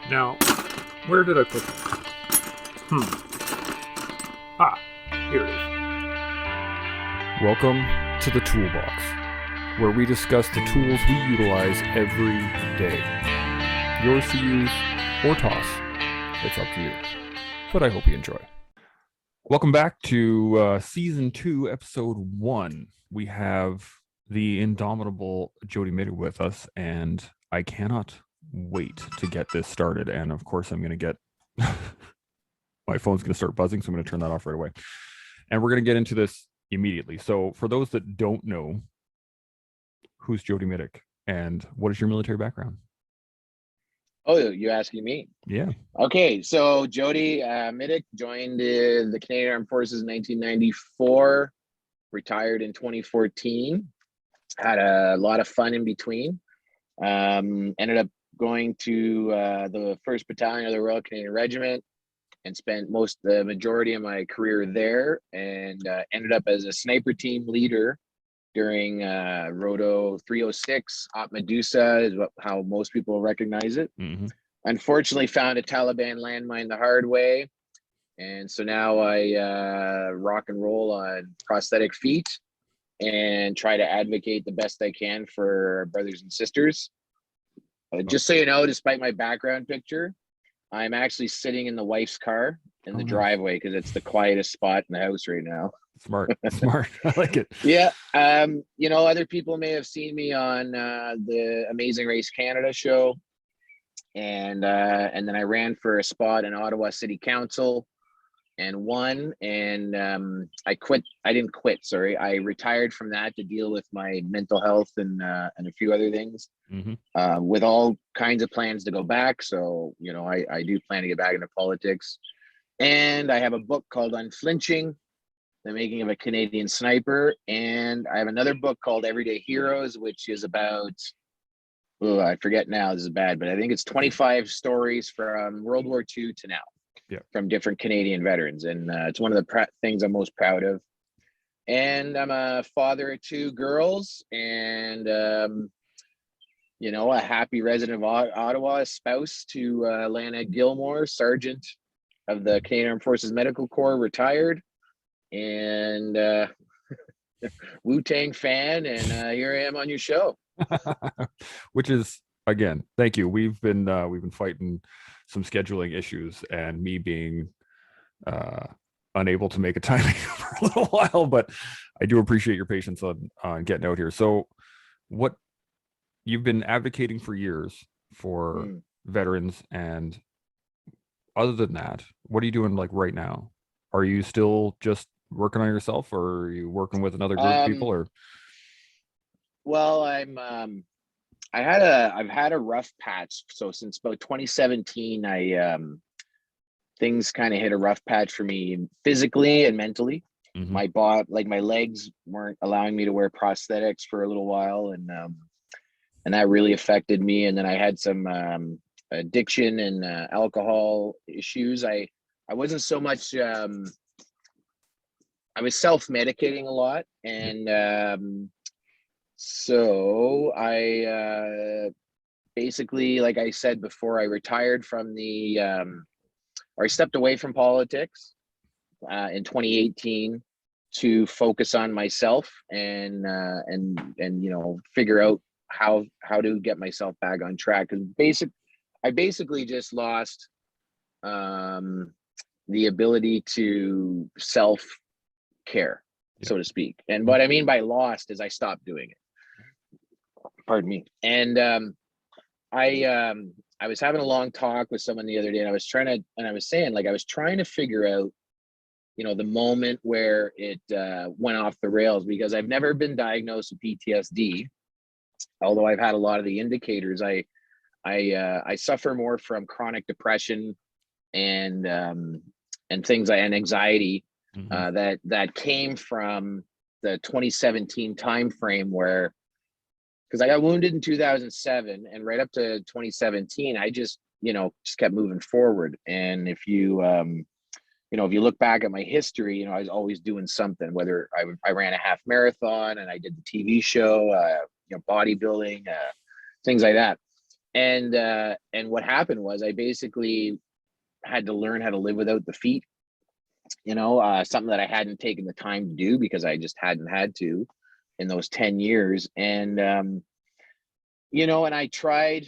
Now, where did I put it? Here it is. Welcome to the Toolbox, where we discuss the tools we utilize every day. Yours to use or toss. It's up to you. But I hope you enjoy. Welcome back to Season 2, Episode 1. We have the indomitable Jody Mitic with us, and I cannot wait to get this started. And of course, I'm going to get my phone's going to start buzzing, so I'm going to turn that off right away. And we're going to get into this immediately. So for those that don't know, who's Jody Mitic and what is your military background? Oh, you're asking me? Yeah. Okay, so Jody Mitic joined the Canadian Armed Forces in 1994, retired in 2014, had a lot of fun in between. Ended up going to the 1st Battalion of the Royal Canadian Regiment and spent the majority of my career there, and ended up as a sniper team leader during Roto 306. Op Medusa is how most people recognize it. Mm-hmm. Unfortunately, found a Taliban landmine the hard way. And so now I rock and roll on prosthetic feet and try to advocate the best I can for brothers and sisters. Just so you know, despite my background picture, I'm actually sitting in the wife's car in the driveway because it's the quietest spot in the house right now. Smart. I like it. Yeah. Other people may have seen me on the Amazing Race Canada show. And then I ran for a spot in Ottawa City Council and won. And I didn't quit, sorry. I retired from that to deal with my mental health and a few other things, with all kinds of plans to go back. So, I do plan to get back into politics. And I have a book called Unflinching, The Making of a Canadian Sniper. And I have another book called Everyday Heroes, which is about, I forget now, this is bad, but I think it's 25 stories from World War II to now. Yeah. From different Canadian veterans. And it's one of the things I'm most proud of. And I'm a father of 2 girls and, a happy resident of Ottawa, a spouse to Lana Gilmore, Sergeant of the Canadian Armed Forces Medical Corps, retired, and Wu-Tang fan. And here I am on your show. Which is, again, thank you. We've been fighting some scheduling issues and me being unable to make a timing for a little while, but I do appreciate your patience on getting out here. So what you've been advocating for years for veterans, and other than that, what are you doing like right now? Are you still just working on yourself, or are you working with another group of people, or? Well, I've had a rough patch. So since about 2017, things kind of hit a rough patch for me physically and mentally. My my legs weren't allowing me to wear prosthetics for a little while, and that really affected me. And then I had some addiction and alcohol issues. I wasn't so much. I was self-medicating a lot, and so I basically, like I said before, I retired from or I stepped away from politics in 2018 to focus on myself and figure out how to get myself back on track. Because I basically just lost the ability to self-care, so to speak. And what I mean by lost is I stopped doing it. Pardon me. And I was having a long talk with someone the other day, and I was saying, I was trying to figure out, the moment where it went off the rails, because I've never been diagnosed with PTSD, although I've had a lot of the indicators. I suffer more from chronic depression and things and anxiety that came from the 2017 timeframe, where, because I got wounded in 2007, and right up to 2017, I just kept moving forward. And if you look back at my history, I was always doing something, whether I ran a half marathon and I did the TV show, bodybuilding, things like that. And what happened was I basically had to learn how to live without the feet, something that I hadn't taken the time to do because I just hadn't had to in those 10 years. And, and I've tried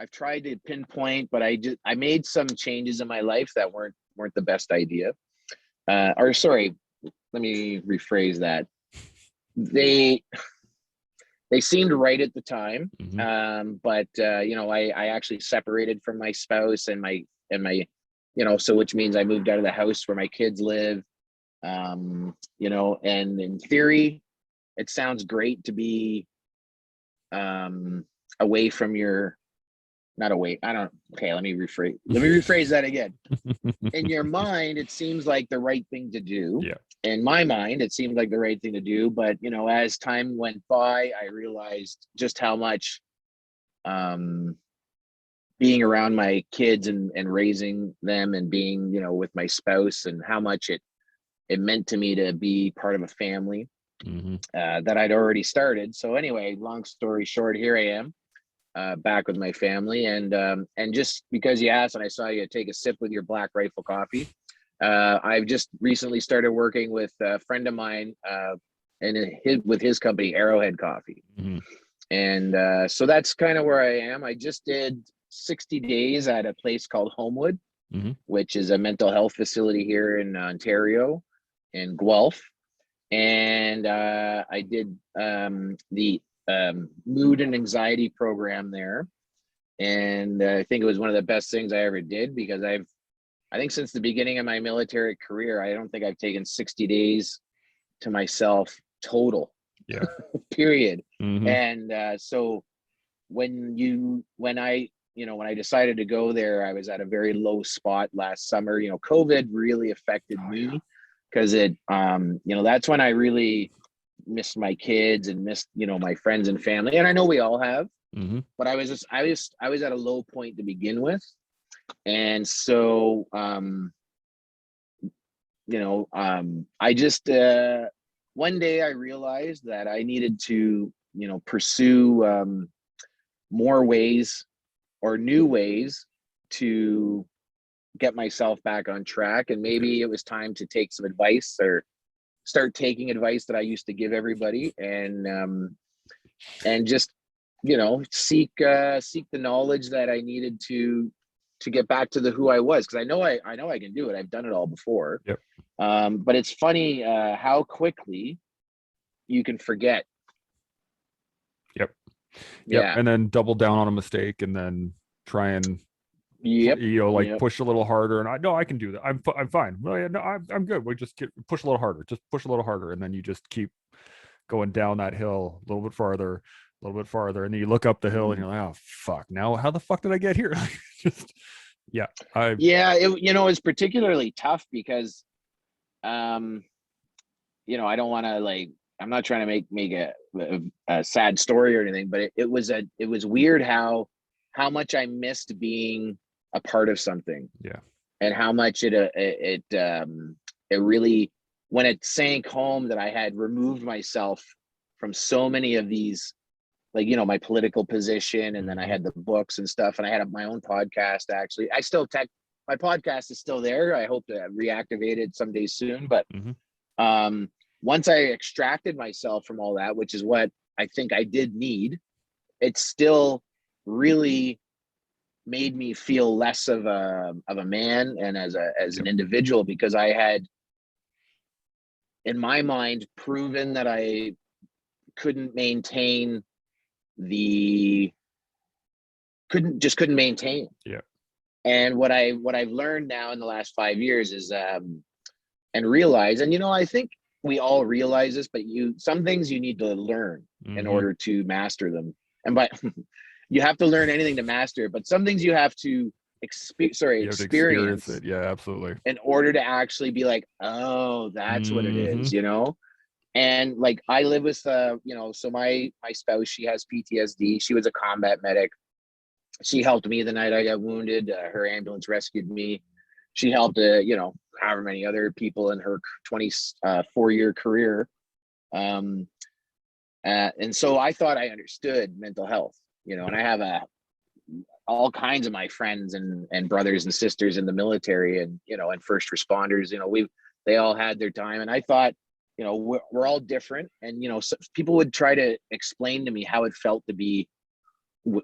to pinpoint, but I made some changes in my life that weren't the best idea. Or sorry, let me rephrase that. They seemed right at the time. But I actually separated from my spouse and my, so which means I moved out of the house where my kids live. And in theory, it sounds great to be away from your, not away. Okay, let me rephrase that again. In your mind, it seems like the right thing to do. Yeah. In my mind, it seemed like the right thing to do. But, as time went by, I realized just how much being around my kids and raising them and being, with my spouse, and how much it meant to me to be part of a family that I'd already started. So anyway, long story short, here I am. Back with my family, and just because you asked and I saw you take a sip with your Black Rifle coffee, I've just recently started working with a friend of mine with his company, Arrowhead Coffee. And so that's kind of where I am. I just did 60 days at a place called Homewood, which is a mental health facility here in Ontario, in Guelph. And I did the mood and anxiety program there, and I think it was one of the best things I ever did, because I think since the beginning of my military career, I don't think I've taken 60 days to myself total. Yeah. Period. And so when I decided to go there, I was at a very low spot last summer. COVID really affected me, because it that's when I really missed my kids and missed my friends and family, and I know we all have. But I was at a low point to begin with. And so I just one day I realized that I needed to pursue more ways or new ways to get myself back on track, and maybe it was time to take some advice, or start taking advice that I used to give everybody, and just seek the knowledge that I needed to get back to who I was, because I know I can do it. I've done it all before. Yep. But it's funny how quickly you can forget. Yep. Yeah. And then double down on a mistake, and then try and push a little harder, and I can do that. I'm fine. Well, yeah, no, I'm good. We just push a little harder, and then you just keep going down that hill a little bit farther, and then you look up the hill and you're like, oh fuck, now how the fuck did I get here? It's particularly tough because I don't want to, I'm not trying to make a sad story or anything, but it was weird how much I missed being a part of something. Yeah. And how much it really, when it sank home that I had removed myself from so many of these, my political position, and then I had the books and stuff, and I had my own podcast. Actually, my podcast is still there. I hope to reactivate it someday soon. But once I extracted myself from all that, which is what I think I did need, it still really made me feel less of a man and as an individual, because I had, in my mind, proven that I couldn't maintain couldn't maintain. Yeah. And what I've learned now in the last 5 years is and realize, and I think we all realize this, but some things you need to learn in order to master them. And you have to learn anything to master it, but some things you have to experience it. Yeah, absolutely. In order to actually be like, oh, that's what it is, And I live with, so my spouse, she has PTSD. She was a combat medic. She helped me the night I got wounded. Her ambulance rescued me. She helped, however many other people in her 24-year career. And so I thought I understood mental health, and I have a all kinds of my friends and brothers and sisters in the military, and and first responders, they all had their time, and I thought, we're all different, and so people would try to explain to me how it felt to be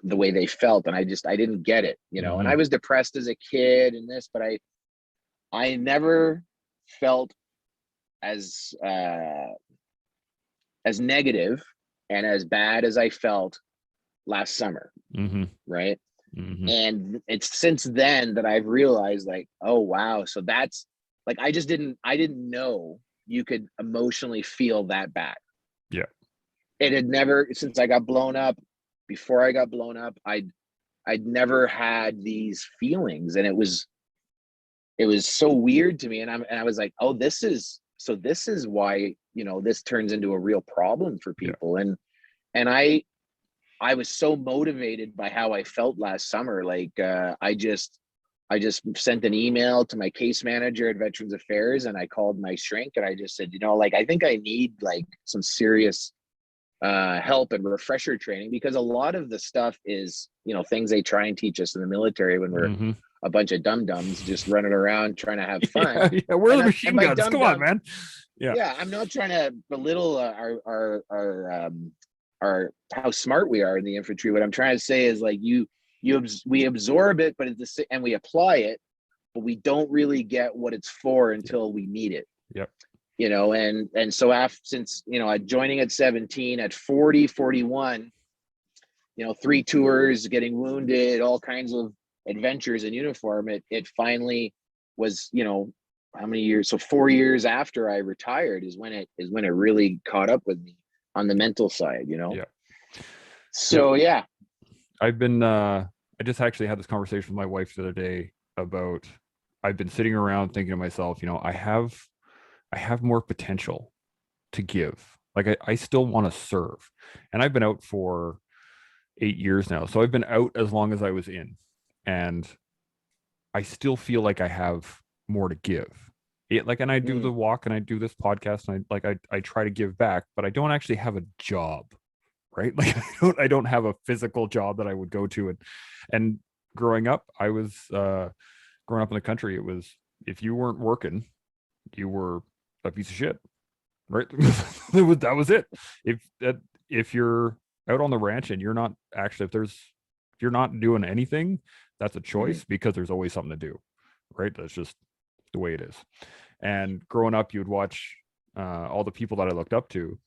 the way they felt, and I didn't get it, and I was depressed as a kid and this, but I never felt as negative and as bad as I felt last summer. Right. And it's since then that I've realized, like, oh wow, so that's like, I didn't know you could emotionally feel that bad. Yeah. It had never, since I got blown up, before I got blown up, I'd never had these feelings, and it was so weird to me, and I was like, oh, this is why this turns into a real problem for people. Yeah. And I was so motivated by how I felt last summer. Like, I just sent an email to my case manager at Veterans Affairs, and I called my shrink, and I just said, like, I think I need like some serious help and refresher training, because a lot of the stuff is, things they try and teach us in the military when we're a bunch of dum-dums just running around trying to have fun. Yeah, where are the machine guns? Come on, man. Yeah, I'm not trying to belittle our how smart we are in the infantry. What I'm trying to say is, like, we absorb it, but and we apply it, but we don't really get what it's for until we need it. Yep. And so since joining at 17, at 40, 41, 3 tours, getting wounded, all kinds of adventures in uniform, it finally was, how many years? So 4 years after I retired is when it really caught up with me on the mental side, Yeah. So yeah. I've been I just actually had this conversation with my wife the other day about, I've been sitting around thinking to myself, I have more potential to give. Like, I still want to serve. And I've been out for 8 years now. So I've been out as long as I was in. And I still feel like I have more to give. And I do the walk, and I do this podcast, and I try to give back, but I don't actually have a job, right? Like, I don't have a physical job that I would go to. And growing up, I was growing up in the country, it was, if you weren't working, you were a piece of shit, right? That was it. If you're out on the ranch and you're not actually, if you're not doing anything, that's a choice, because there's always something to do, right? That's just the way it is. And growing up, you would watch all the people that I looked up to,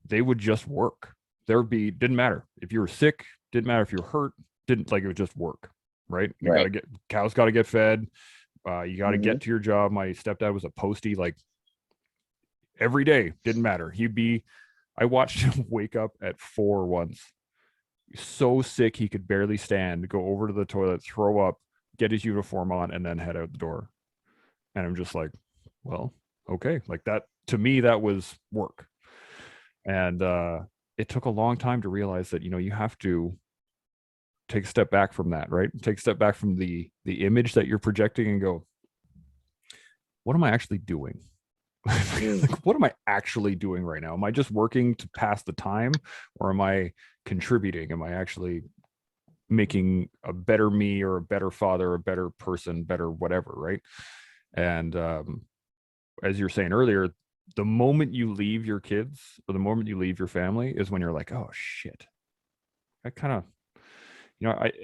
they would just work. Didn't matter if you were sick, didn't matter if you were hurt, it would just work, right? Cows got to get fed. You got to get to your job. My stepdad was a postie, like, every day, didn't matter. I watched him wake up at 4 once, so sick he could barely stand, go over to the toilet, throw up, get his uniform on, and then head out the door. And I'm just like, well, okay. Like, that, to me, that was work. And it took a long time to realize that, you have to take a step back from that, right? Take a step back from the image that you're projecting and go, what am I actually doing? Like, what am I actually doing right now? Am I just working to pass the time, or am I contributing? Am I actually making a better me, or a better father, a better person, better whatever, right? And as you're saying earlier, the moment you leave your kids, or the moment you leave your family, is when you're like, oh shit. I kind of,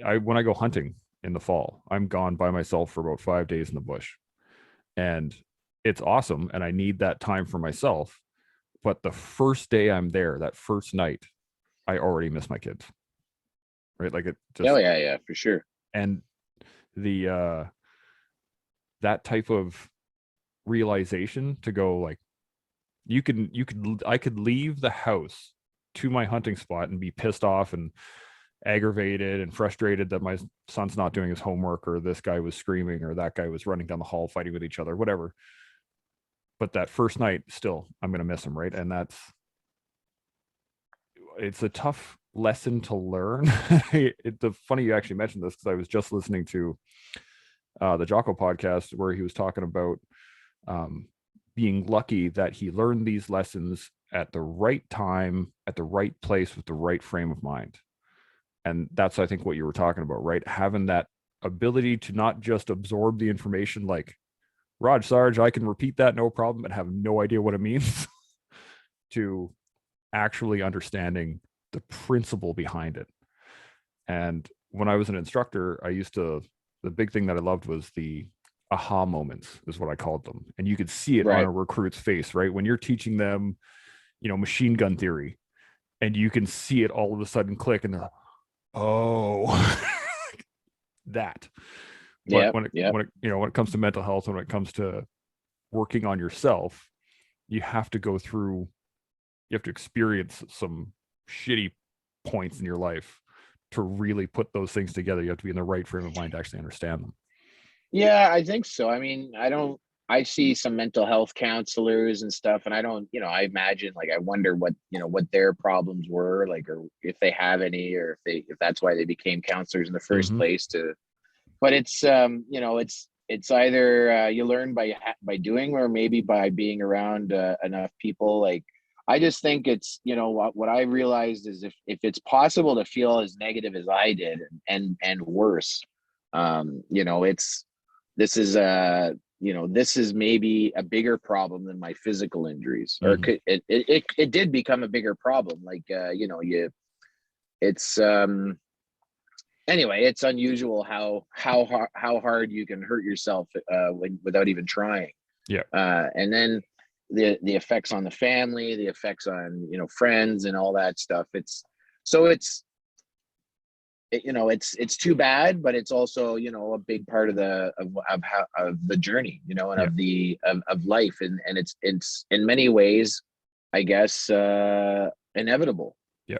I when I go hunting in the fall, I'm gone by myself for about 5 days in the bush, and it's awesome, and I need that time for myself. But the first day I'm there, that first night, I already miss my kids, right? Like, it just, yeah, for sure. And the that type of realization to go, like, I could leave the house to my hunting spot and be pissed off and aggravated and frustrated that my son's not doing his homework, or this guy was screaming, or that guy was running down the hall fighting with each other, whatever. But that first night, still, I'm going to miss him, right? And it's a tough lesson to learn. It's funny you actually mentioned this, because I was just listening to the Jocko podcast, where he was talking about being lucky that he learned these lessons at the right time, at the right place, with the right frame of mind. And that's, I think, what you were talking about, right? Having that ability to not just absorb the information like, Raj, Sarge, I can repeat that, no problem, and have no idea what it means, to actually understanding the principle behind it. And when I was an instructor, the big thing that I loved was the aha moments, is what I called them. And you could see it on Right. a recruit's face, right? When you're teaching them, machine gun theory, and you can see it all of a sudden click, and they're like, oh, that. But when it comes to mental health, when it comes to working on yourself, you have to experience some shitty points in your life to really put those things together. You have to be in the right frame of mind to actually understand them. Yeah, I think so. I mean, I see some mental health counselors and stuff, and I don't, I imagine, like, I wonder what their problems were, like, or if they have any, or if that's why they became counselors in the first place. But it's, it's either you learn by doing, or maybe by being around enough people. Like, I just think it's, what I realized is, if it's possible to feel as negative as I did, and worse, this is this is maybe a bigger problem than my physical injuries, or it did become a bigger problem. Like, it's anyway, it's unusual how hard you can hurt yourself without even trying. Yeah. And then the effects on the family, the effects on friends, and all that stuff. It's too bad, but it's also a big part of the journey, and of life, and it's in many ways, I guess, inevitable. Yeah.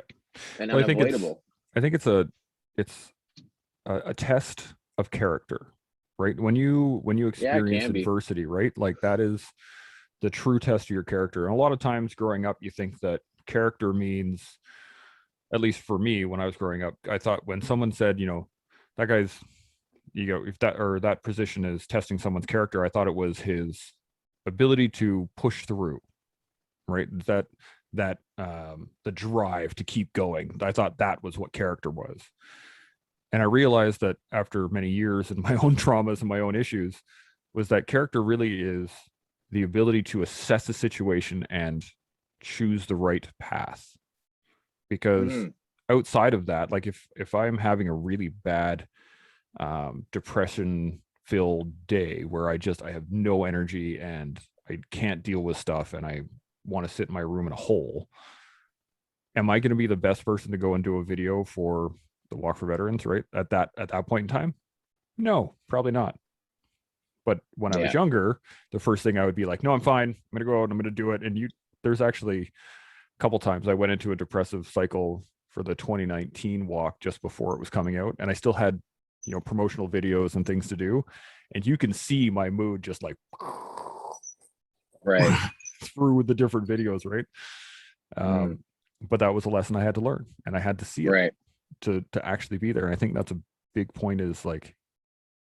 And well, unavoidable. I think it's a test of character, right? When you experience adversity, right? Like, that is the true test of your character. And a lot of times growing up, you think that character means, at least for me, when I was growing up, I thought when someone said, that guy's, if that position is testing someone's character, I thought it was his ability to push through, right? That the drive to keep going. I thought that was what character was. And I realized that after many years and my own traumas and my own issues, was that character really is the ability to assess a situation and choose the right path. Because outside of that, like, if I'm having a really bad depression filled day where I have no energy and I can't deal with stuff and I want to sit in my room in a hole, am I going to be the best person to go and do a video for the Walk for Veterans, right? At that point in time? No, probably not. But when I was younger, the first thing I would be like, no, I'm fine. I'm going to go out and I'm going to do it. And there's actually a couple times I went into a depressive cycle for the 2019 walk just before it was coming out. And I still had, promotional videos and things to do. And you can see my mood just like right through the different videos, right? But that was a lesson I had to learn, and I had to see it to actually be there. And I think that's a big point, is like,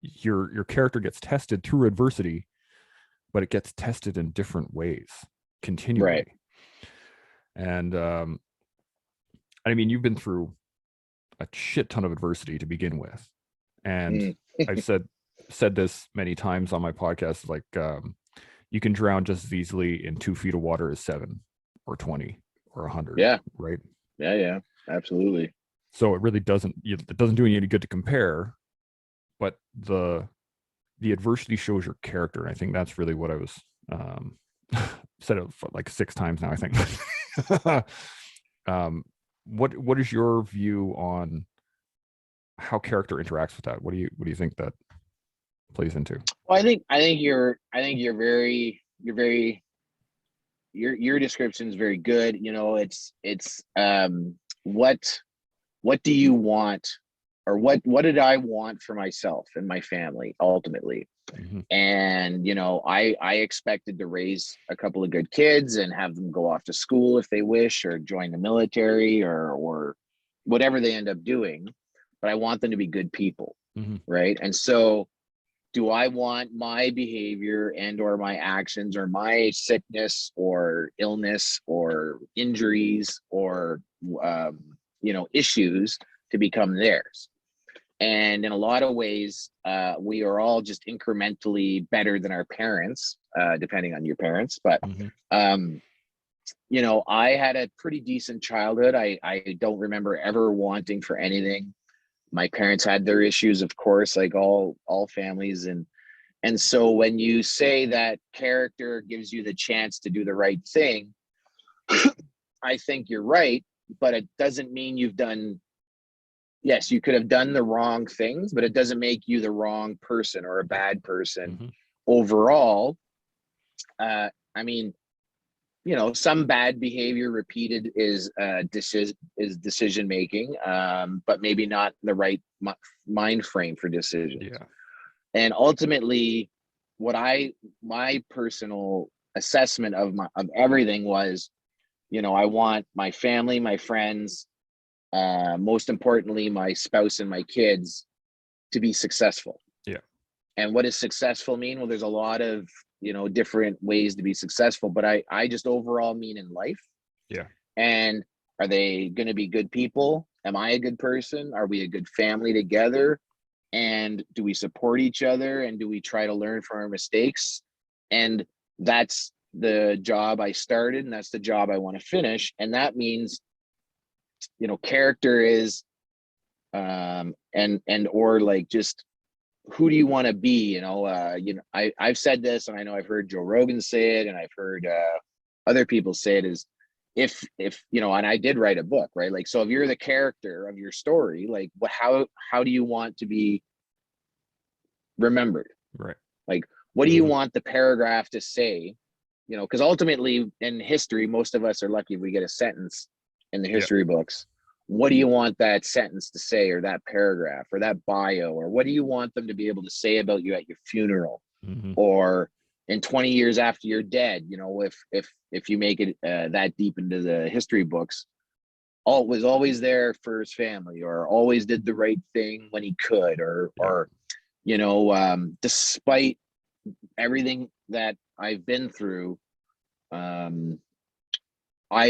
your character gets tested through adversity, but it gets tested in different ways continually. Right. And I mean, you've been through a shit ton of adversity to begin with. And I've said this many times on my podcast, like, you can drown just as easily in 2 feet of water as 7 or 20 or 100. Yeah. Right. Yeah. Absolutely. So it really doesn't do you any good to compare, but the adversity shows your character. And I think that's really what I was said it like 6 times now, I think. What is your view on how character interacts with that? What do you think that plays into? Well, I think your description is very good. It's what do you want, or what did I want for myself and my family ultimately? And I expected to raise a couple of good kids and have them go off to school if they wish, or join the military, or whatever they end up doing, but I want them to be good people. Right. And so, do I want my behavior and or my actions or my sickness or illness or injuries or issues to become theirs. And in a lot of ways, we are all just incrementally better than our parents, depending on your parents. But, you know, I had a pretty decent childhood. I don't remember ever wanting for anything. My parents had their issues, of course, like all families. And so when you say that character gives you the chance to do the right thing, I think you're right, but it doesn't mean you've done. Yes, you could have done the wrong things, but it doesn't make you the wrong person or a bad person overall. I mean, you know, some bad behavior repeated is decision making, but maybe not the right mind frame for decisions. Yeah. And ultimately, my personal assessment of everything was, you know, I want my family, my friends, most importantly, my spouse and my kids to be successful. Yeah. And what does successful mean? Well, there's a lot of, you know, different ways to be successful, but I just overall mean in life. Yeah. And are they going to be good people? Am I a good person? Are we a good family together? And do we support each other? And do we try to learn from our mistakes? And that's the job I started, and that's the job I want to finish. And that means, you know, character is and or like, just who do you want to be? You know, I've said this, and I know I've heard Joe Rogan say it, and I've heard other people say it, is if you know, and I did write a book, right? Like, so if you're the character of your story, like, how do you want to be remembered? Right. Like, what do you want the paragraph to say? You know, because ultimately in history, most of us are lucky if we get a sentence in the history books. What do you want that sentence to say, or that paragraph, or that bio, or what do you want them to be able to say about you at your funeral, or in 20 years after you're dead? You know, if you make it that deep into the history books, was always there for his family, or always did the right thing when he could, or you know, despite everything that I've been through, I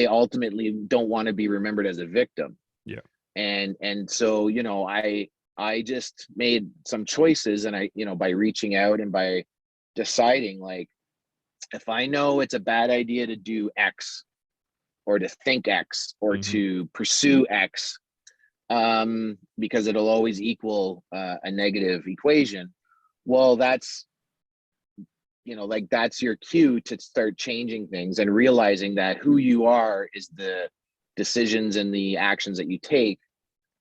ultimately don't want to be remembered as a victim. Yeah. And so, you know, I just made some choices, and I, you know, by reaching out and by deciding, like, if I know it's a bad idea to do X, or to think X, or to pursue X, because it'll always equal a negative equation, well, that's, you know, like, that's your cue to start changing things and realizing that who you are is the decisions and the actions that you take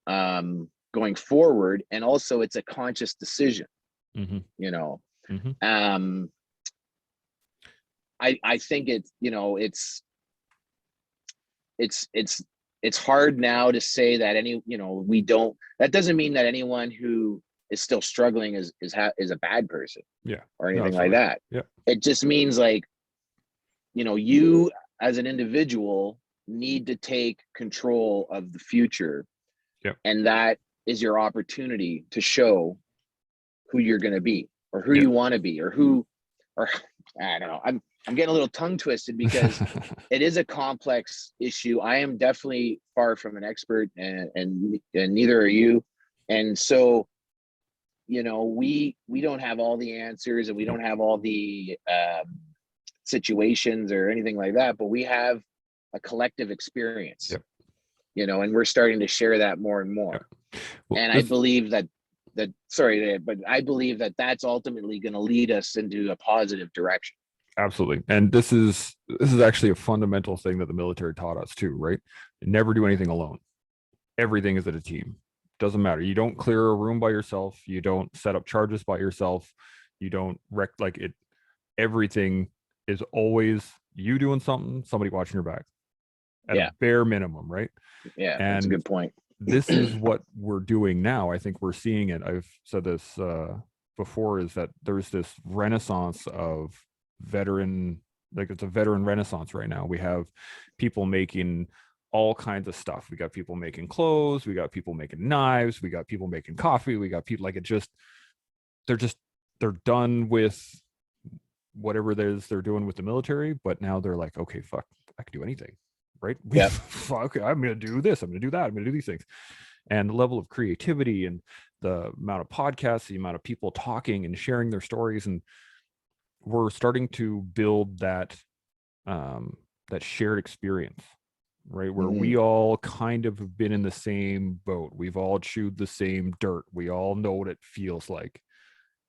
going forward. And also, it's a conscious decision. You know, I think it's, you know, it's hard now to say that you know, that doesn't mean that anyone who is still struggling is a bad person, or anything like that. It just means, like, you know, you as an individual need to take control of the future, and that is your opportunity to show who you're going to be, or who you want to be, or I don't know. I'm getting a little tongue twisted because it is a complex issue. I am definitely far from an expert, and neither are you. And so, you know, we don't have all the answers, and we don't have all the situations or anything like that, but we have a collective experience, you know, and we're starting to share that more and more. Well, and I believe that but I believe that that's ultimately going to lead us into a positive direction. Absolutely. And this is actually a fundamental thing that the military taught us too, right? Never do anything alone. Everything is at a team. Doesn't matter. You don't clear a room by yourself. You don't set up charges by yourself. You don't everything is always you doing something, somebody watching your back at a bare minimum, right? Yeah, and that's a good point. This is what we're doing now. I think we're seeing it. I've said this before, is that there's this renaissance of veteran, like, it's a veteran renaissance right now. We have people making all kinds of stuff. We got people making clothes. We got people making knives. We got people making coffee. We got people, like, they're done with whatever it is they're doing with the military, but now they're like, okay, fuck, I can do anything, right? Yeah. Fuck, I'm gonna do this, I'm gonna do that, I'm gonna do these things. And the level of creativity and the amount of podcasts, the amount of people talking and sharing their stories, and we're starting to build that that shared experience, right? Where we all kind of have been in the same boat. We've all chewed the same dirt. We all know what it feels like.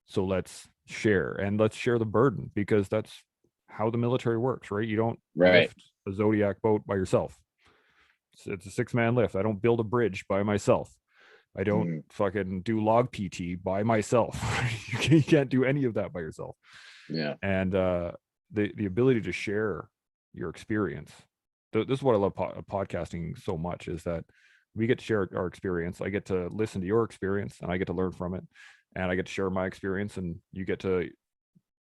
So let's share, and let's share the burden, because that's how the military works, right? You don't lift a Zodiac boat by yourself. It's a 6-man lift. I don't build a bridge by myself. I don't fucking do log PT by myself. You can't do any of that by yourself. Yeah. And the ability to share your experience. This is what I love podcasting so much, is that we get to share our experience. I get to listen to your experience, and I get to learn from it, and I get to share my experience, and you get to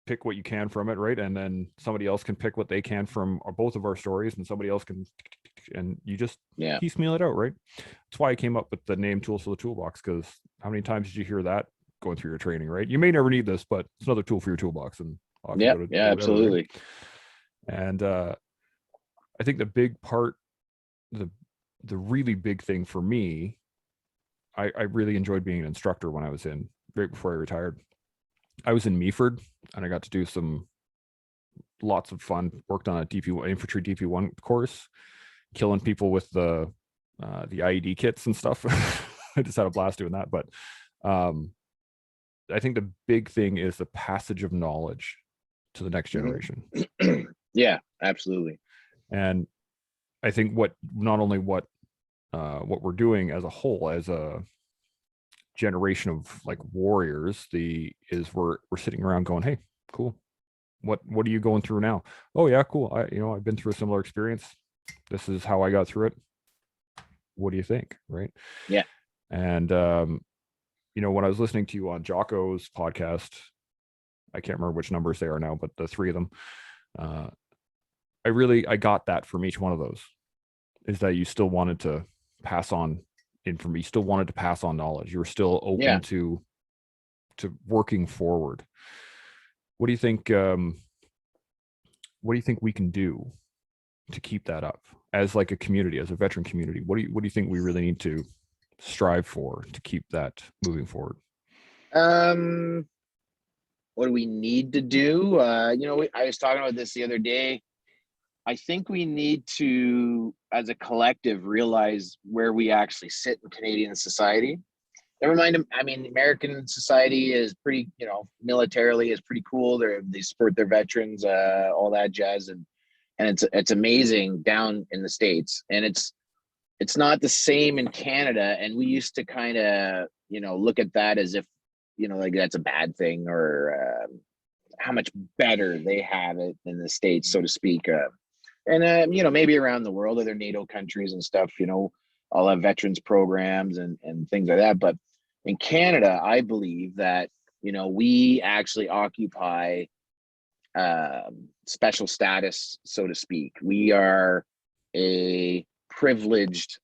pick what you can from it, right? And then somebody else can pick what they can from both of our stories, and somebody else can, and you just piecemeal it out, right? That's why I came up with the name Tools for the Toolbox, because how many times did you hear that going through your training, right? You may never need this, but it's another tool for your toolbox. And absolutely. Right? And I think the big part, the really big thing for me, I really enjoyed being an instructor when I was right before I retired. I was in Meaford, and I got to do lots of fun, worked on a infantry DP1 course, killing people with the IED kits and stuff. I just had a blast doing that. But I think the big thing is the passage of knowledge to the next generation. Yeah, absolutely. And I think not only what we're doing as a whole, as a generation of like warriors, we're sitting around going, hey, cool, what are you going through now? Oh yeah, cool. I've been through a similar experience. This is how I got through it. What do you think? Right? Yeah. And when I was listening to you on Jocko's podcast, I can't remember which numbers they are now, but the 3 of them, I got that from each one of those, is that you still wanted to pass on information, you still wanted to pass on knowledge, you were still open to working forward. What do you think we can do to keep that up as like a community, as a veteran community? What do you think we really need to strive for to keep that moving forward? What do we need to do? I was talking about this the other day. I think we need to, as a collective, realize where we actually sit in Canadian society. Never mind, American society is pretty, militarily is pretty cool. They support their veterans, all that jazz, and it's amazing down in the States. And it's not the same in Canada. And we used to kind of, look at that as if, like that's a bad thing, or how much better they have it in the States, so to speak. And maybe around the world, other NATO countries and stuff, all have veterans programs and things like that. But in Canada, I believe that, we actually occupy special status, so to speak. We are a privileged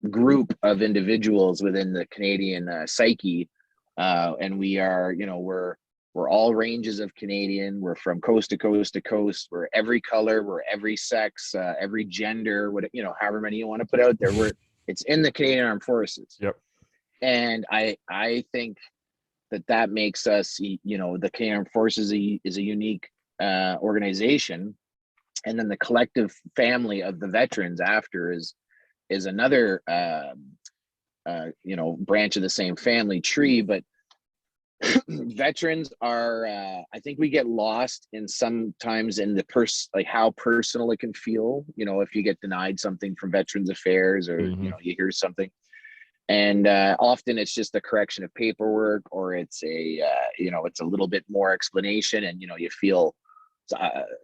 group of individuals within the Canadian psyche. And we are, we're all ranges of Canadian. We're from coast to coast to coast. We're every color. We're every sex, every gender. However many you want to put out there. It's in the Canadian Armed Forces. Yep. And I think that makes us, the Canadian Armed Forces is a unique organization, and then the collective family of the veterans after is another branch of the same family tree. But veterans are, I think we get lost sometimes in like how personal it can feel, if you get denied something from Veterans Affairs, or you hear something, and often it's just a correction of paperwork, or it's it's a little bit more explanation, and you feel,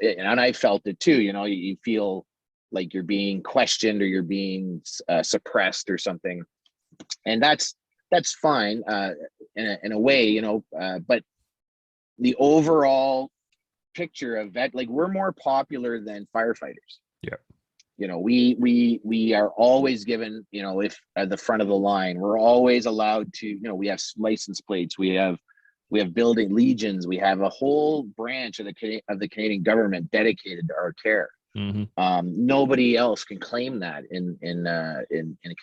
and I felt it too, you feel like you're being questioned, or you're being suppressed or something, and that's fine in a way, but the overall picture of we're more popular than firefighters. Yeah. We are always given, if at the front of the line, we're always allowed to, we have license plates, we have building legions, we have a whole branch of the Canadian government dedicated to our care. Nobody else can claim that in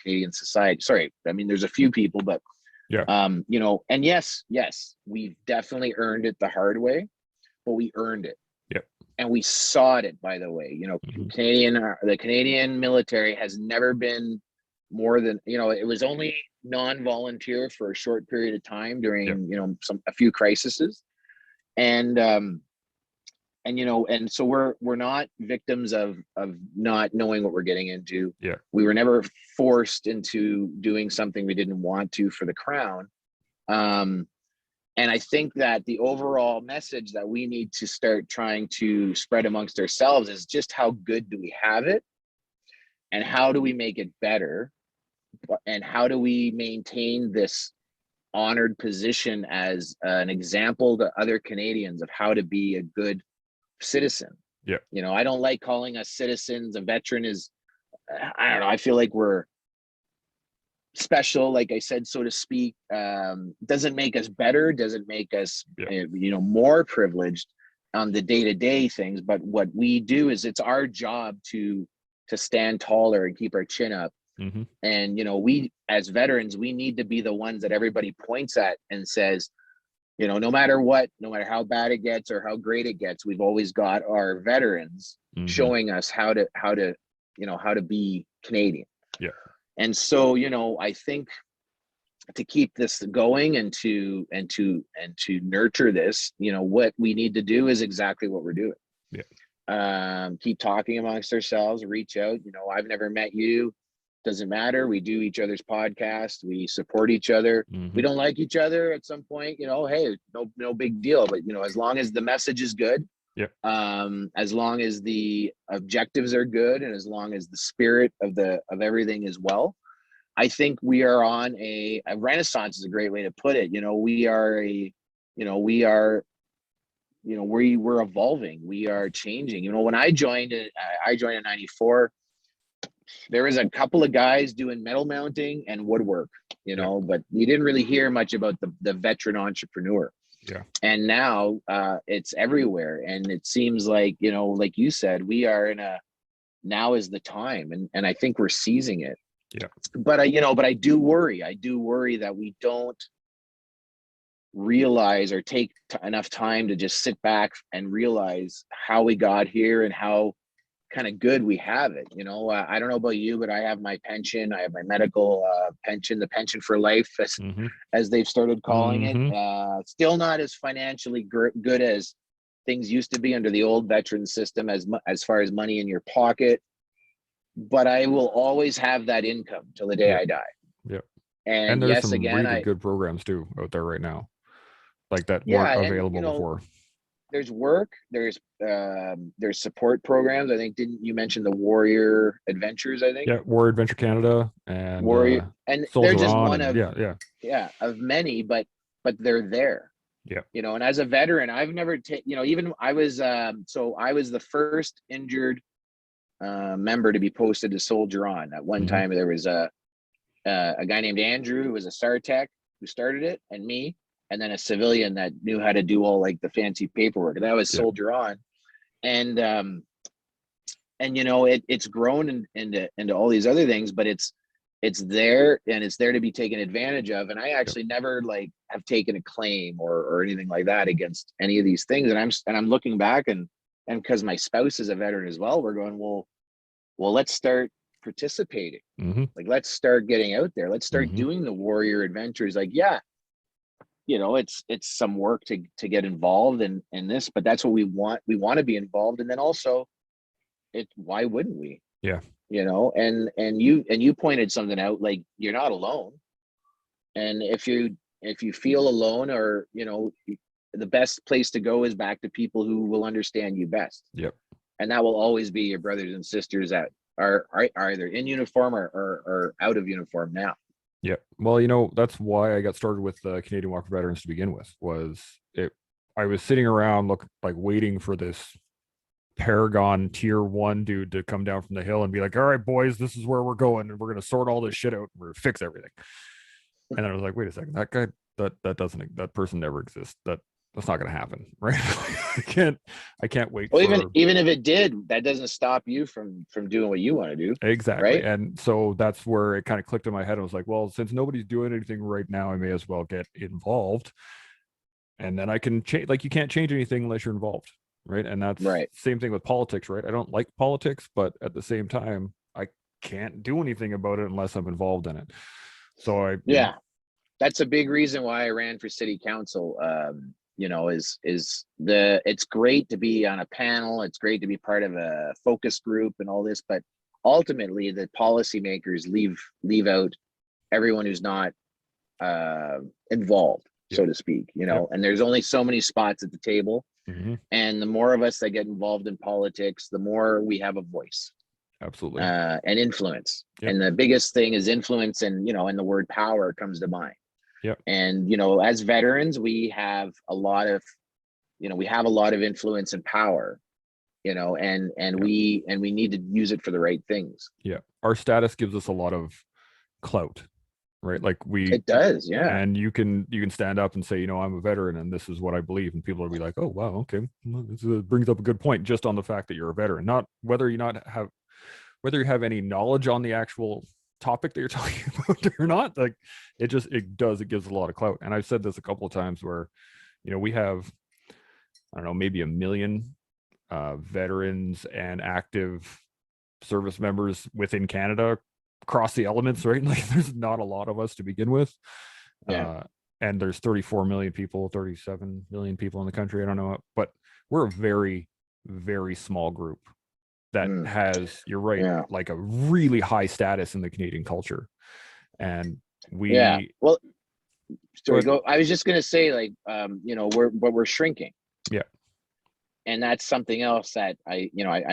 Canadian society. Sorry, I mean, there's a few people, but you know, and yes, we've definitely earned it the hard way, but we earned it. Yep. And we sought it, by the way. You know, the Canadian military has never been more than, you know, it was only non-volunteer for a short period of time during, you know, a few crises. And you know, and so we're not victims of not knowing what we're getting into. Yeah. We were never forced into doing something we didn't want to for the crown. And I think that the overall message that we need to start trying to spread amongst ourselves is just how good do we have it, and how do we make it better, and how do we maintain this honored position as an example to other Canadians of how to be a good citizen. Yeah. You know, I don't like calling us citizens. A veteran is, I don't know, I feel like we're special, like I said, so to speak. Doesn't make us better, doesn't make us you know, more privileged on the day-to-day things, but what we do is it's our job to stand taller and keep our chin up. And you know, we as veterans, we need to be the ones that everybody points at and says, you know, no matter what, no matter how bad it gets or how great it gets, we've always got our veterans showing us how to you know, how to be Canadian. Yeah. And so, you know, I think to keep this going and to nurture this, you know, what we need to do is exactly what we're doing. Yeah. Keep talking amongst ourselves, reach out. You know, I've never met you. Doesn't matter. We do each other's podcast. We support each other. We don't like each other at some point, you know, hey, no big deal. But, you know, as long as the message is good, as long as the objectives are good, and as long as the spirit of everything is well, I think we are on a renaissance is a great way to put it. You know, we're evolving. We are changing. You know, when I joined in '94, there was a couple of guys doing metal mounting and woodwork, you know, but you didn't really hear much about the veteran entrepreneur. Yeah. And now it's everywhere. And it seems like, you know, like you said, we are now is the time, and I think we're seizing it. Yeah. But I do worry that we don't realize or take enough time to just sit back and realize how we got here and how kind of good we have it. You know, I don't know about you, but I have my pension, I have my medical pension, the pension for life, as they've started calling it. Still not as financially good as things used to be under the old veteran system, as far as money in your pocket, but I will always have that income till the day I die. Yep. And there's some really good programs too out there right now, like that weren't available before. There's work, there's support programs. I think, didn't you mention the Warrior Adventures? I think. Yeah, Warrior Adventure Canada and Warrior, and they're just one of of many, but they're there. Yeah. You know, and as a veteran, I've never you know, even I was I was the first injured member to be posted to Soldier On. At one time, there was a guy named Andrew who was a SAR-tech who started it, and me. And then a civilian that knew how to do all like the fancy paperwork. And that was Soldier On. And you know, it's grown into all these other things, but it's there, and it's there to be taken advantage of. And I actually never like have taken a claim or anything like that against any of these things. And I'm looking back, and because my spouse is a veteran as well, we're going, well, let's start participating. Like, let's start getting out there. Let's start doing the Warrior Adventures. Like, you know, it's some work to get involved in this, but that's what we want. We want to be involved. And then also why wouldn't we? Yeah. You know, and you pointed something out, like, you're not alone. And if you feel alone, or, you know, the best place to go is back to people who will understand you best. Yep. And that will always be your brothers and sisters that are either in uniform or out of uniform now. Yeah. Well, you know, that's why I got started with Canadian Walker Veterans to begin with. I was sitting around waiting for this Paragon tier 1 dude to come down from the hill and be like, all right, boys, this is where we're going, and we're going to sort all this shit out, and we're going to fix everything. And then I was like, wait a second, that guy, that person never exists. That that's not going to happen, right? I can't wait Well, for even if it did, that doesn't stop you from doing what you want to do. exactly. Right. And so that's where it kind of clicked in my head. I was like, well, since nobody's doing anything right now, I may as well get involved. And then I can change. Like, you can't change anything unless you're involved, right? And that's Right. same thing with politics, right? I don't like politics, but at the same time, I can't do anything about it unless I'm involved in it. So Yeah, that's a big reason why I ran for city council. It's great to be on a panel. It's great to be part of a focus group and all this, but ultimately the policymakers leave out everyone who's not involved, so to speak, and there's only so many spots at the table. Mm-hmm. And the more of us that get involved in politics, the more we have a voice. Absolutely. And influence. Yep. And the biggest thing is influence, and and the word power comes to mind. Yep. And as veterans, we have a lot of influence and power, and Yep. we need to use it for the right things. Yeah. Our status gives us a lot of clout, right? Like it does, yeah. And you can stand up and say, I'm a veteran and this is what I believe, and people will be like, oh wow, okay, well, this brings up a good point, just on the fact that you're a veteran, not whether you have any knowledge on the actual topic that you're talking about or not. Like, it gives a lot of clout. And I've said this a couple of times where we have, I don't know, maybe 1 million veterans and active service members within Canada across the elements, right? Like, there's not a lot of us to begin with. Yeah. And there's 37 million people in the country. I don't know, but we're a very, very small group that has, you're right, yeah, like a really high status in the Canadian culture. And well, sorry, go. I was just going to say, like, we're shrinking. Yeah. And that's something else that I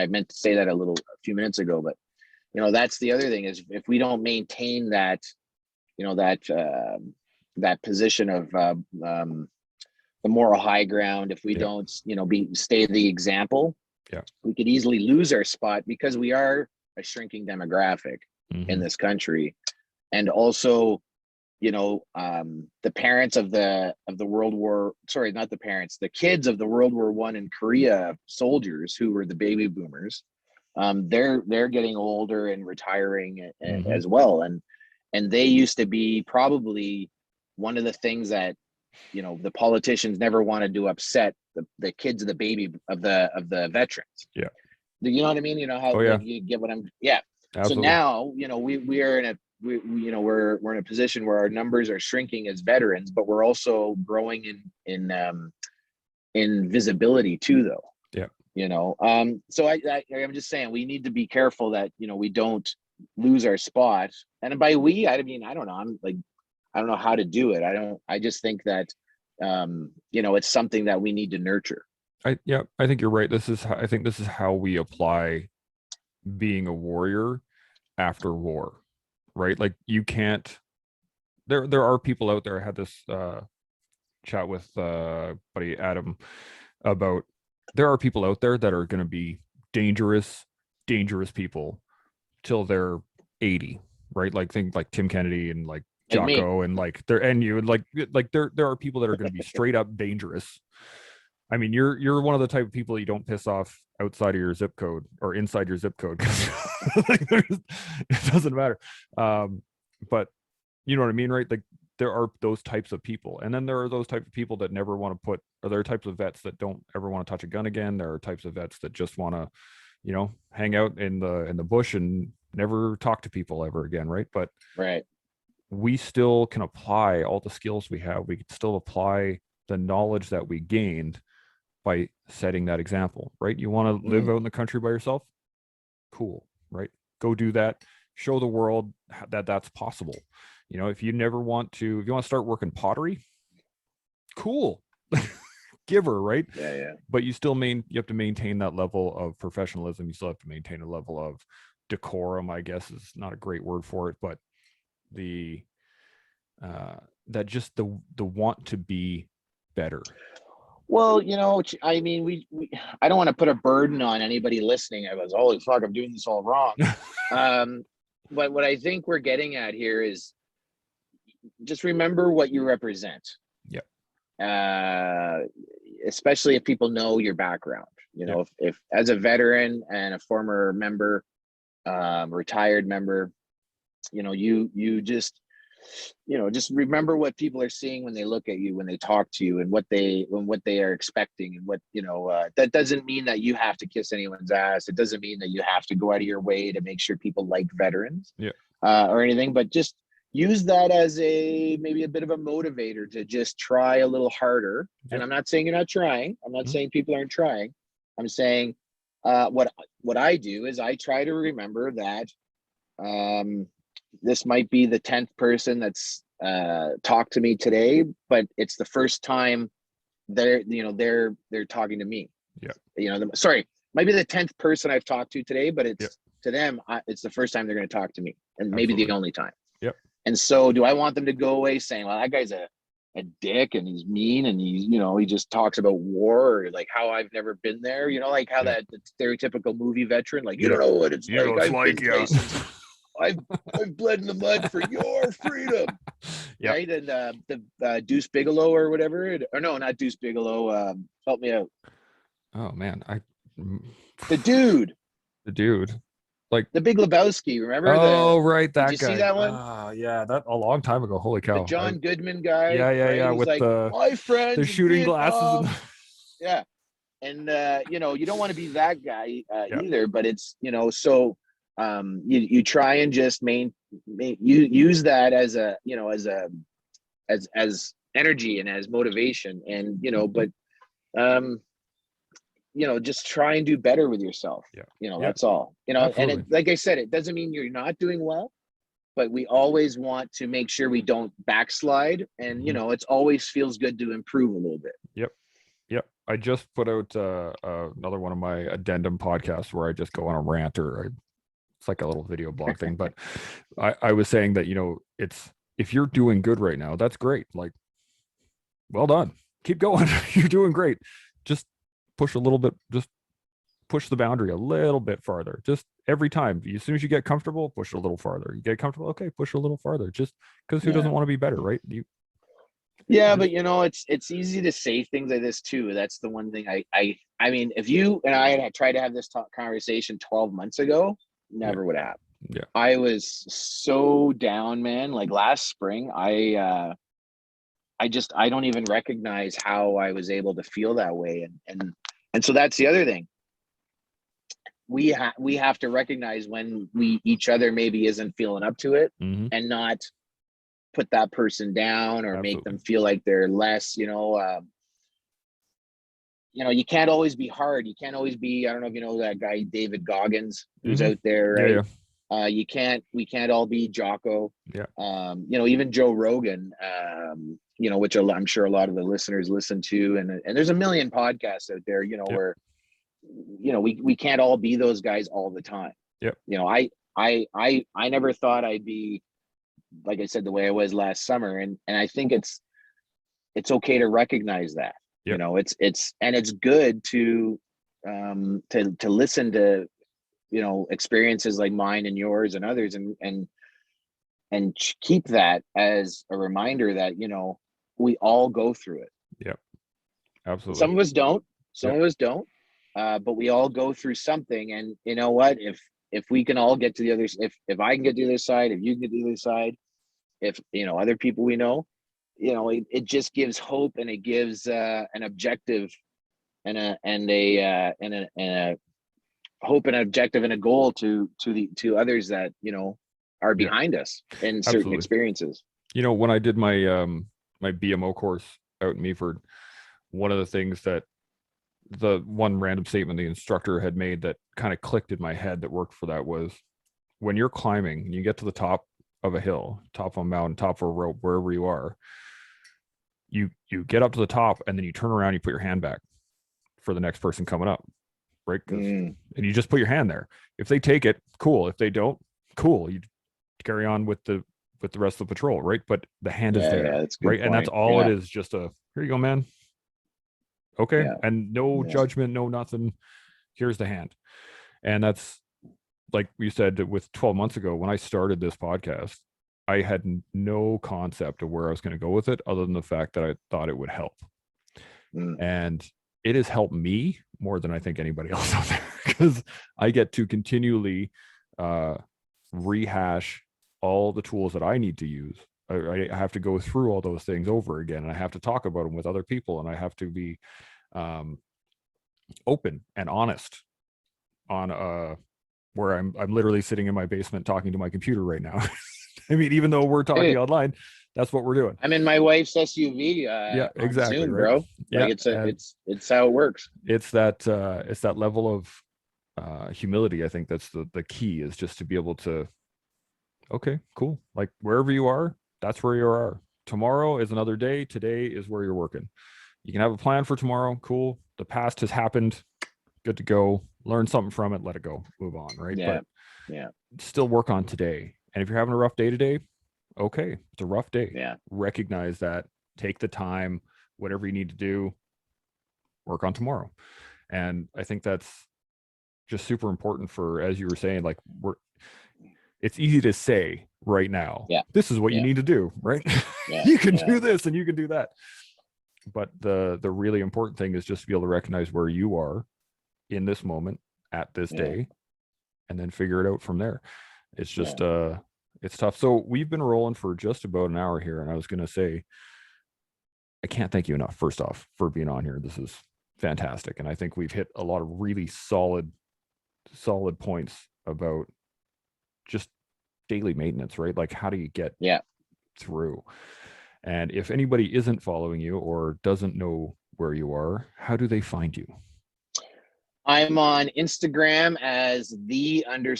meant to say that a few minutes ago, but that's the other thing, is if we don't maintain that, that position of the moral high ground, if we don't, stay the example, we could easily lose our spot, because we are a shrinking demographic in this country. And also, the parents of the World War, sorry, not the parents, the kids of the World War I and Korea soldiers, who were the baby boomers, they're getting older and retiring as well. And they used to be probably one of the things that, the politicians never wanted to upset the kids of the baby of the veterans. Yeah. You know what I mean? How like, you get what I'm, yeah. Absolutely. So now, we are in a, we're in a position where our numbers are shrinking as veterans, but we're also growing in visibility too, though. Yeah. So I'm just saying, we need to be careful that, we don't lose our spot. And by we, I mean, I don't know. I don't know how to do it. I just think that, it's something that we need to nurture. I think you're right. I think this is how we apply being a warrior after war, right? Like, you can't, there are people out there. I had this chat with buddy Adam about, there are people out there that are going to be dangerous people till they're 80, right? Like, think like Tim Kennedy and like Jocko, and like there are people that are going to be straight up dangerous. I mean, you're one of the type of people you don't piss off outside of your zip code or inside your zip code, because it doesn't matter. But you know what I mean, right? Like, there are those types of people, and then there are those type of people that never want to there are types of vets that don't ever want to touch a gun again. There are types of vets that just want to, hang out in the bush and never talk to people ever again, right? But we still can apply all the skills we have. We can still apply the knowledge that we gained by setting that example, right? You want to live out in the country by yourself? Cool, right? Go do that. Show the world that that's possible. If you want to start working pottery, cool. Give her, right? Yeah. But you have to maintain that level of professionalism. You still have to maintain a level of decorum, I guess is not a great word for it, but that just the want to be better. Well, I mean, I don't want to put a burden on anybody listening. I was, holy fuck, I'm doing this all wrong. But what I think we're getting at here is, just remember what you represent. Yep. especially if people know your background, if as a veteran and a former member, retired member, you just remember what people are seeing when they look at you, when they talk to you, and what they are expecting, and what, that doesn't mean that you have to kiss anyone's ass. It doesn't mean that you have to go out of your way to make sure people like veterans, or anything, but just use that as maybe a bit of a motivator to just try a little harder. And I'm not saying you're not trying. I'm not saying people aren't trying. I'm saying, what I do is I try to remember that, this might be the 10th person that's talked to me today, but it's the first time they're talking to me. Sorry, might be the 10th person I've talked to today, but it's to them, it's the first time they're going to talk to me, and maybe the only time. And so, do I want them to go away saying, "Well, that guy's a dick, and he's mean, and he just talks about war, or like how I've never been there," like how that stereotypical movie veteran, like, you don't know what it's like. I've been places. I've bled in the mud for your freedom, right? And the Deuce Bigelow or whatever, or no, not Deuce Bigelow. Help me out. Oh man, the dude, like the Big Lebowski. Remember? Right, that guy. Did you see that one? Yeah, that a long time ago. Holy cow! The John Goodman guy. Yeah. He's With like, my friends, the shooting glasses. Yeah, and you don't want to be that guy either. But it's so. You try and just you use that as as energy and as motivation, and but just try and do better with yourself. That's all. Absolutely. And like I said, it doesn't mean you're not doing well, but we always want to make sure we don't backslide, and it always feels good to improve a little bit. Yep. I just put out another one of my addendum podcasts where I just go on a rant, it's like a little video blog thing, but I was saying that, if you're doing good right now, that's great. Like, well done. Keep going. You're doing great. Just push a little bit, just push the boundary a little bit farther. Just every time, as soon as you get comfortable, push a little farther. You get comfortable. Okay. Push a little farther, just because who doesn't want to be better, right? But it's easy to say things like this too. That's the one thing I mean, if you and I had tried to have this conversation 12 months ago, never would happen. I was so down, man. Like last spring, I don't even recognize how I was able to feel that way. And so that's the other thing. We have to recognize when each other maybe isn't feeling up to it, and not put that person down or make them feel like they're less, you can't always be hard. You can't always be, I don't know if you know that guy, David Goggins, who's out there, right? We can't all be Jocko. Even Joe Rogan, which I'm sure a lot of the listeners listen to, and there's a million podcasts out there, where, we can't all be those guys all the time. I never thought I'd be, like I said, the way I was last summer. And I think it's okay to recognize that. It's good to listen to experiences like mine and yours and others, and keep that as a reminder that we all go through it. Absolutely. Some of us don't, but we all go through something. And you know what, if we can all get to the other, if I can get to the other side, if you can get to the other side, if other people we know, it just gives hope, and it gives an objective and a hope and objective and a goal to others that are behind us in certain experiences. When I did my my BMO course out in Meaford, one of the things that the one random statement the instructor had made that kind of clicked in my head that worked for that was, when you're climbing and you get to the top of a hill, top of a mountain, top of a rope, wherever you are, you get up to the top, and then you turn around, you put your hand back for the next person coming up, right? And you just put your hand there. If they take it, cool. If they don't, cool. You carry on with the rest of the patrol, right? But the hand is there, that's a good right? point. And that's all it is. Just here you go, man. Okay. And no judgment, no nothing. Here's the hand. And that's, like you said, with 12 months ago, when I started this podcast, I had no concept of where I was going to go with it, other than the fact that I thought it would help. And it has helped me more than I think anybody else out there, because I get to continually rehash all the tools that I need to use. I have to go through all those things over again, and I have to talk about them with other people, and I have to be open and honest on where I'm literally sitting in my basement talking to my computer right now. I mean, even though we're talking online, that's what we're doing. I'm in my wife's SUV. Yeah, exactly, Zoom, right? bro. Like it's how it works. It's that level of humility. I think that's the key, is just to be able to, okay, cool. Like wherever you are, that's where you are. Tomorrow is another day. Today is where you're working. You can have a plan for tomorrow. Cool. The past has happened. Good to go. Learn something from it. Let it go. Move on. Right. Yeah. But still work on today. And if you're having a rough day today, okay, it's a rough day. Yeah. Recognize that. Take the time. Whatever you need to do, work on tomorrow. And I think that's just super important for, as you were saying, like it's easy to say right now, this is what you need to do, right? You can do this and you can do that. But the really important thing is just to be able to recognize where you are in this moment at this day, and then figure it out from there. It's just it's tough. So we've been rolling for just about an hour here, and I was going to say, I can't thank you enough, first off, for being on here. This is fantastic. And I think we've hit a lot of really solid points about just daily maintenance, right? Like, how do you get through? And if anybody isn't following you or doesn't know where you are, how do they find you? I'm on Instagram as the real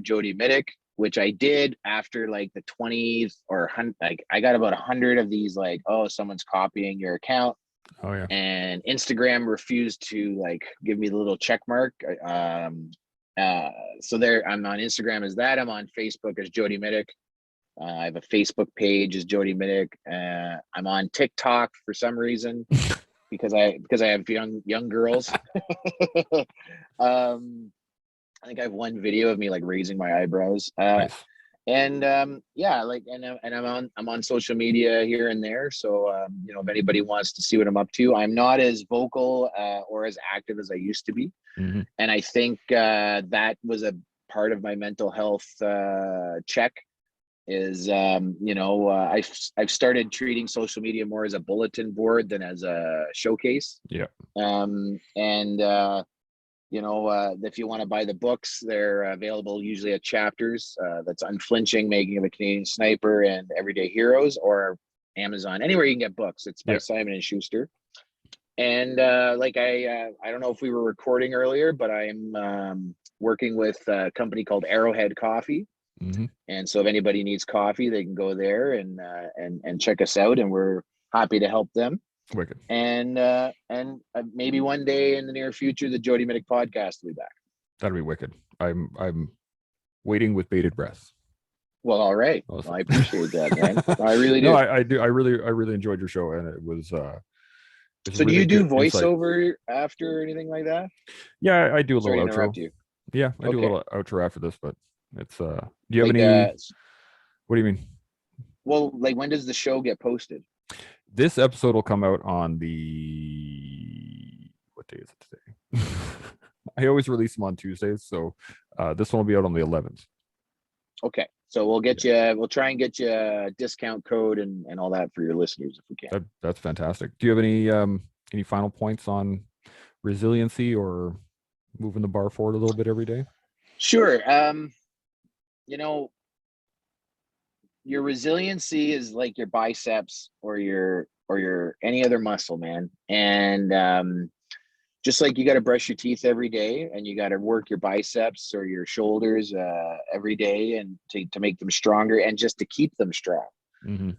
Jody Mitic, which I did after like the 20th or 100, like I got about 100 of these, like, oh, someone's copying your account. Oh yeah. And Instagram refused to like give me the little check mark. So there, I'm on Instagram as that. I'm on Facebook as Jody Mitic. I have a Facebook page as Jody Mitic. I'm on TikTok for some reason because I have young girls. I think I have one video of me like raising my eyebrows. Nice. And I'm on social media here and there. So if anybody wants to see what I'm up to, I'm not as vocal or as active as I used to be. Mm-hmm. And I think that was a part of my mental health check. Is I've started treating social media more as a bulletin board than as a showcase. Yeah. If you want to buy the books, they're available usually at Chapters. That's Unflinching, Making of a Canadian Sniper, and Everyday Heroes, or Amazon. Anywhere you can get books. It's by Simon and Schuster. And I don't know if we were recording earlier, but I'm working with a company called Arrowhead Coffee. Mm-hmm. And so if anybody needs coffee, they can go there and check us out, and we're happy to help them. Wicked. And maybe one day in the near future, the Jody Mitic Podcast will be back. That'd be wicked. I'm waiting with bated breath. Well, all right. Awesome. Well, I appreciate that, man. I really do. No, I do. I really enjoyed your show, and it was. So really do you do voiceover after or anything like that? Yeah, I do a little outro. Interrupt you. Yeah, I do a little outro after this, but it's do you have any? What do you mean? Well, like, when does the show get posted? This episode will come out on the, what day is it today? I always release them on Tuesdays, so this one will be out on the 11th. Okay, so we'll get we'll try and get you a discount code and all that for your listeners if we can. That's fantastic. Do you have any final points on resiliency or moving the bar forward a little bit every day? Sure. Your resiliency is like your biceps or your any other muscle, man. And just like you got to brush your teeth every day, and you got to work your biceps or your shoulders every day, and to make them stronger, and just to keep them strong. Mm-hmm.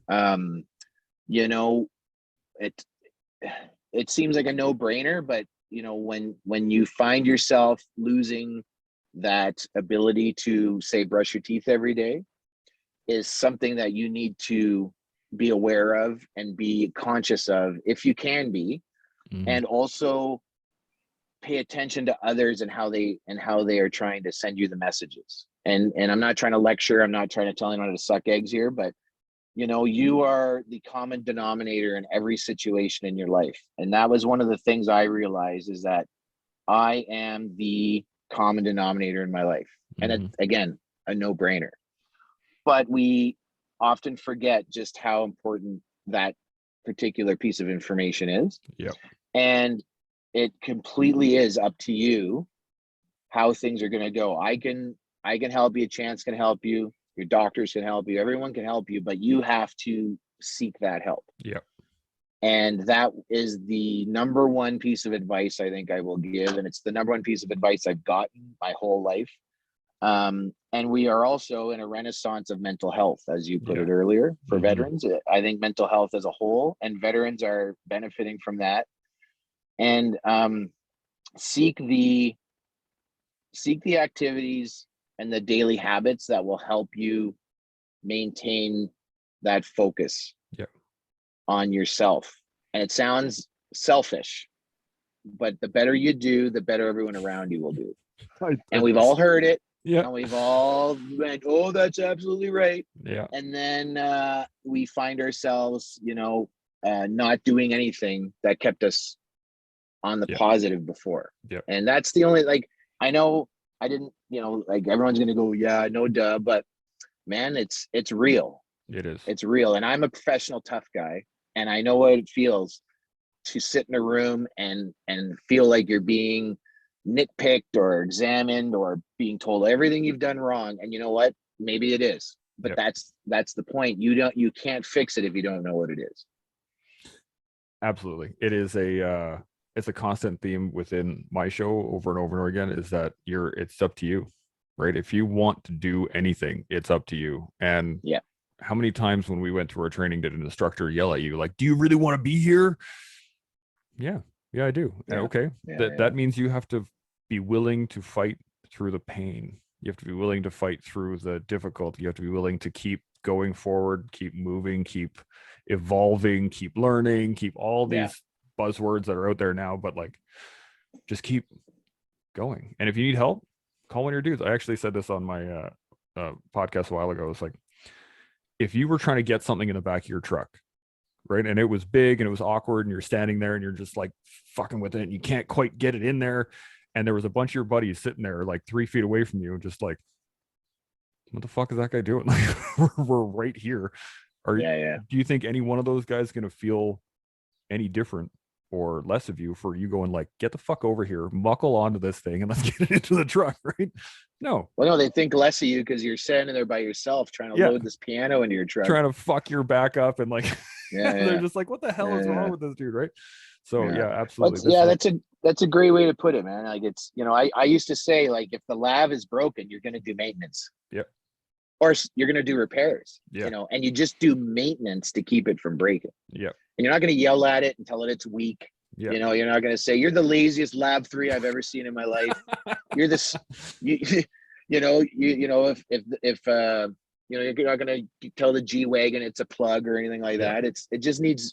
It seems like a no-brainer, but when you find yourself losing that ability to, say, brush your teeth every day, is something that you need to be aware of and be conscious of, if you can be. Mm-hmm. And also pay attention to others and how they are trying to send you the messages. And I'm not trying to lecture, I'm not trying to tell anyone how to suck eggs here, but you are the common denominator in every situation in your life. And that was one of the things I realized, is that I am the common denominator in my life. And it's, again, a no-brainer. But we often forget just how important that particular piece of information is. Yep. And it completely is up to you how things are going to go. I can help you. Chance can help you. Your doctors can help you. Everyone can help you, but you have to seek that help. Yep. And that is the number one piece of advice I think I will give. And it's the number one piece of advice I've gotten my whole life. And we are also in a renaissance of mental health, as you put it earlier, for veterans. I think mental health as a whole, and veterans are benefiting from that. And seek the activities and the daily habits that will help you maintain that focus on yourself. And it sounds selfish, but the better you do, the better everyone around you will do. And we've all heard it. Yeah. And we've all went, oh, that's absolutely right. Yeah. And then we find ourselves, not doing anything that kept us on the positive before. Yep. And that's the only, I know I didn't, everyone's going to go, yeah, no duh, but man, it's real. It is. It's real. And I'm a professional tough guy, and I know what it feels to sit in a room and feel like you're being nitpicked or examined or being told everything you've done wrong. And you know what? Maybe it is, but that's the point. You can't fix it if you don't know what it is. Absolutely. It is it's a constant theme within my show over and over and over again, is that it's up to you, right? If you want to do anything, it's up to you. And how many times when we went to our training did an instructor yell at you, like, do you really want to be here? Yeah, I do. Yeah. Okay. That means you have to be willing to fight through the pain. You have to be willing to fight through the difficulty. You have to be willing to keep going forward, keep moving, keep evolving, keep learning, keep all these buzzwords that are out there now, but just keep going. And if you need help, call one of your dudes. I actually said this on my podcast a while ago. It's like, if you were trying to get something in the back of your truck, right, and it was big and it was awkward, and you're standing there and you're just fucking with it and you can't quite get it in there, and there was a bunch of your buddies sitting there 3 feet away from you, just what the fuck is that guy doing? We're right here. Do you think any one of those guys is going to feel any different or less of you for you going get the fuck over here, muckle onto this thing, and let's get it into the truck, right? No. Well, no, they think less of you because you're standing there by yourself trying to load this piano into your truck, trying to fuck your back up, and they're just what the hell is wrong with this dude, right? So absolutely. That's a great way to put it, man. It's I used to say, if the lav is broken, you're going to do maintenance. Yep. Or you're going to do repairs. And you just do maintenance to keep it from breaking. Yep. And you're not going to yell at it and tell it it's weak. Yep. You're not going to say, you're the laziest Lab 3 I've ever seen in my life. You're this, if you're not going to tell the G-Wagon it's a plug or anything like that. It just needs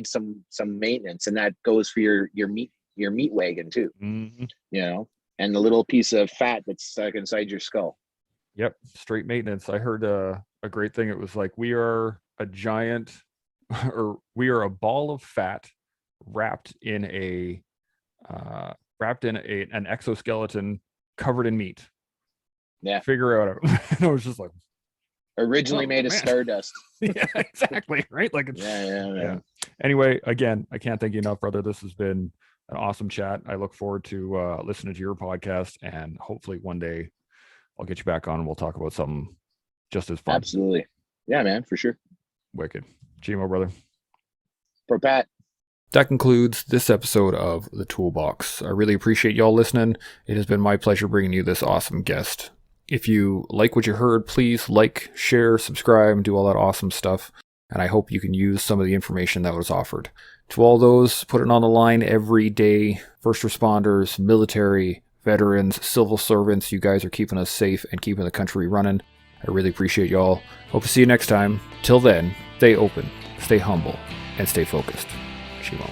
some maintenance, and that goes for your meat wagon too. And the little piece of fat that's stuck inside your skull. Yep. Straight maintenance. I heard a great thing. It was we are a giant, or we are a ball of fat wrapped in an exoskeleton covered in meat. Yeah. Figure it out. And I was just originally made of stardust. Yeah, exactly. Right. Yeah. Anyway, again, I can't thank you enough, brother. This has been an awesome chat. I look forward to listening to your podcast, and hopefully one day I'll get you back on and we'll talk about something just as fun. Absolutely. Yeah, man, for sure. Wicked. Chimo, brother. For Pat. That concludes this episode of The Toolbox. I really appreciate y'all listening. It has been my pleasure bringing you this awesome guest. If you like what you heard, please share, subscribe, and do all that awesome stuff. And I hope you can use some of the information that was offered. To all those putting on the line every day, first responders, military, veterans, civil servants, you guys are keeping us safe and keeping the country running. I really appreciate y'all. Hope to see you next time. Till then, stay open, stay humble, and stay focused. Shimo.